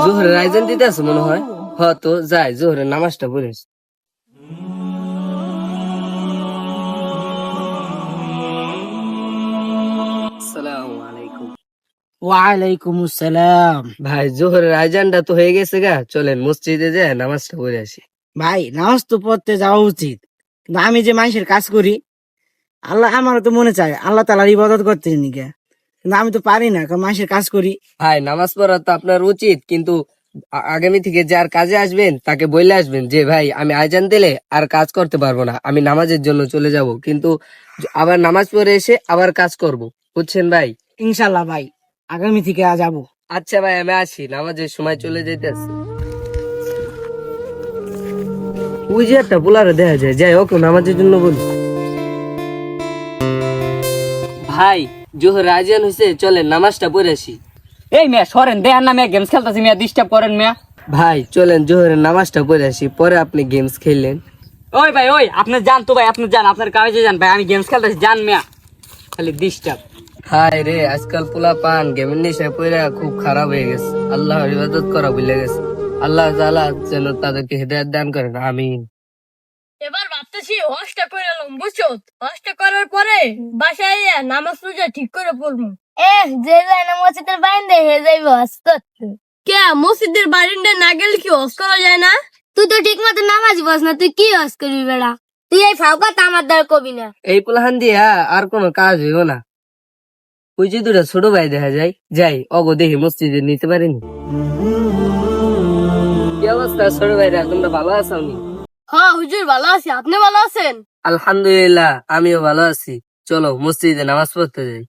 জোহরের আয়োজন দিতে আছে মনে হয়। তো যাই জোহরের নামাজটা পড়ে আসি। আসসালামু আলাইকুম। ওয়ালাইকুম আসসালাম। ভাই জোহরের আয়োজনটা তো হয়ে গেছে গা, চলেন মসজিদে যায় নামাজটা পড়ে আসি। ভাই নামাজ তো পড়তে যাওয়া উচিত, কিন্তু আমি যে মানুষের কাজ করি, আল্লাহ আমারও তো মনে চায় আল্লাহ তাআলার ইবাদত করতে নিকে, কিন্তু আমি তো পারি না, কারণ মানুষের কাজ করি। ভাই নামাজ পড়া তো আপনার উচিত, কিন্তু আগামী থেকে যার কাজে আসবেন তাকে বলে আসবেন যে ভাই আমি আজান দিলে আর কাজ করতে পারবো না, আমি নামাজের জন্য চলে যাব, কিন্তু আবার নামাজ পড়ে এসে আবার কাজ করব, বুঝছেন ভাই? ইনশাল্লাহ ভাই, আগামী থেকে যাবো। আচ্ছা ভাই আমি আসি, নামাজের সময় চলে যেতেছি। ওই যে একটা পোলারে দেখা যায়, যাই ওকে নামাজের জন্য বলি। ভাই জোহর আজান হয়েছে, চলেন নামাজটা পড়ে আসি। এই মেয়ে সরেন, দেয়ার না মেয়ে গেমস খেলতেছি, মেয়ে ডিস্টার্ব করেন মেয়ে। ভাই চলেন জোহরের নামাজটা পড়ে আসি, পরে আপনি গেমস খেললেন। ওই ভাই ওই আপনি যান তো ভাই, আপনি যান, আপনার কাজে যান ভাই, আমি গেমস খেলতেছি, যান মেয়া, খালি ডিস্টার্ব। হায় রে, আজকাল পোলা পান গেমের নেশায় পড়ে খুব খারাপ হয়ে গেছে, আল্লাহর ইবাদত করা ভুলে গেছে। আল্লাহ তাআলা যেন তাদেরকে হেদায়েত দান করেন, আমিন। এবার ভাবতেছি হজটা করে এলাম, বুঝছো? হজটা করার পরে বাসায় আইয়া নামাজ রোজা ঠিক করে পড়বো। যে যায় না মসজিদের বাইন্দে হে যাইব হজ করতে। কে মসজিদের বারিন্দা না গেলে কি হজ করা যায় না? তুই তো ঠিক মতো নামাজ বস না, তুই কি হজ করবি বেড়া? তুই এই ফাও কথা আমার দ্বারা কবি না। এই পোলাহান দিয়া আর কোনো কাজ হইব না। ওই যে দুটা ছোট ভাই দেখা যায়, যাই অগো দেখি মসজিদে নিতে পারিনি। কি অবস্থা ছোট ভাইরা, তোমরা ভালো আছো? হ্যাঁ হুজুর ভালো আছি, আপনি ভালো আছেন? আলহামদুলিল্লাহ আমিও ভালো আছি। চলো মসজিদে নামাজ পড়তে যাই।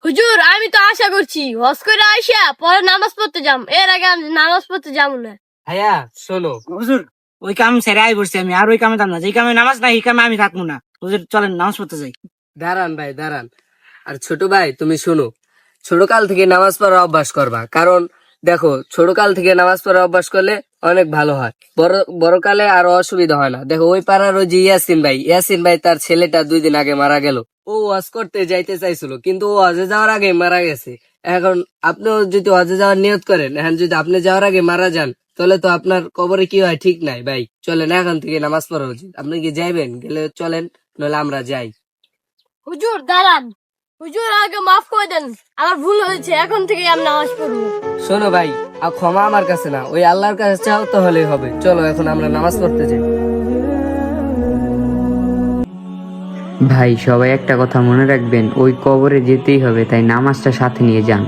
হুজুর আমি তো আশা করছি হজ করে আইসা পরে নামাজ পড়তে যাম, এর আগে আমি নামাজ পড়তে যাবো না। ভাইয়া শোনো, হুজুর ওই কাম ছেড়ে আই বসছি আমি, আর ওই কামে থাম না, যে কামে নামাজ নাই এই কামে আমি থাকবো না। হুজুর চলেন নামাজ পড়তে যাই। দাঁড়ান ভাই দাঁড়ান। আর ছোট ভাই তুমি শোনো, ছোট কাল থেকে নামাজ পড়ার অভ্যাস করবা, কারণ দেখো ছোট কাল থেকে নামাজ পড়ার অভ্যাস করলে অনেক ভালো হয়, বড় বড় কালে আর অসুবিধা হয় না। দেখো ওই পাড়ার ওই যে ইয়াসিন ভাই তার ছেলেটা 2 দিন আগে মারা গেল। ও ওয়াজ করতে যাইতে চাইছিল, কিন্তু ও হজে যাওয়ার আগে মারা গেছে। এখন আপনিও যদি হজে যাওয়ার নিয়ত করেন, এখন যদি আপনি যাওয়ার আগে মারা যান, তাহলে তো আপনার কবরে কি হয় ঠিক নাই। ভাই চলেন এখন থেকে নামাজ পড়া উচিত। আপনি কি যাইবেন? গেলে চলেন, নইলে আমরা যাই। হুজুর দাঁড়ান, হুজুর আগে মাফ করে দেন, আমার ভুল হয়েছে, এখন থেকে আমি নামাজ পড়বো। শোনো ভাই, আর ক্ষমা আমার কাছে না, ওই আল্লাহর কাছে চাও তাহলেই হবে। চলো এখন আমরা নামাজ পড়তে যাই। ভাই সবাই একটা কথা মনে রাখবেন, ওই কবরে যেতেই হবে, তাই নামাজটা সাথে নিয়ে যান।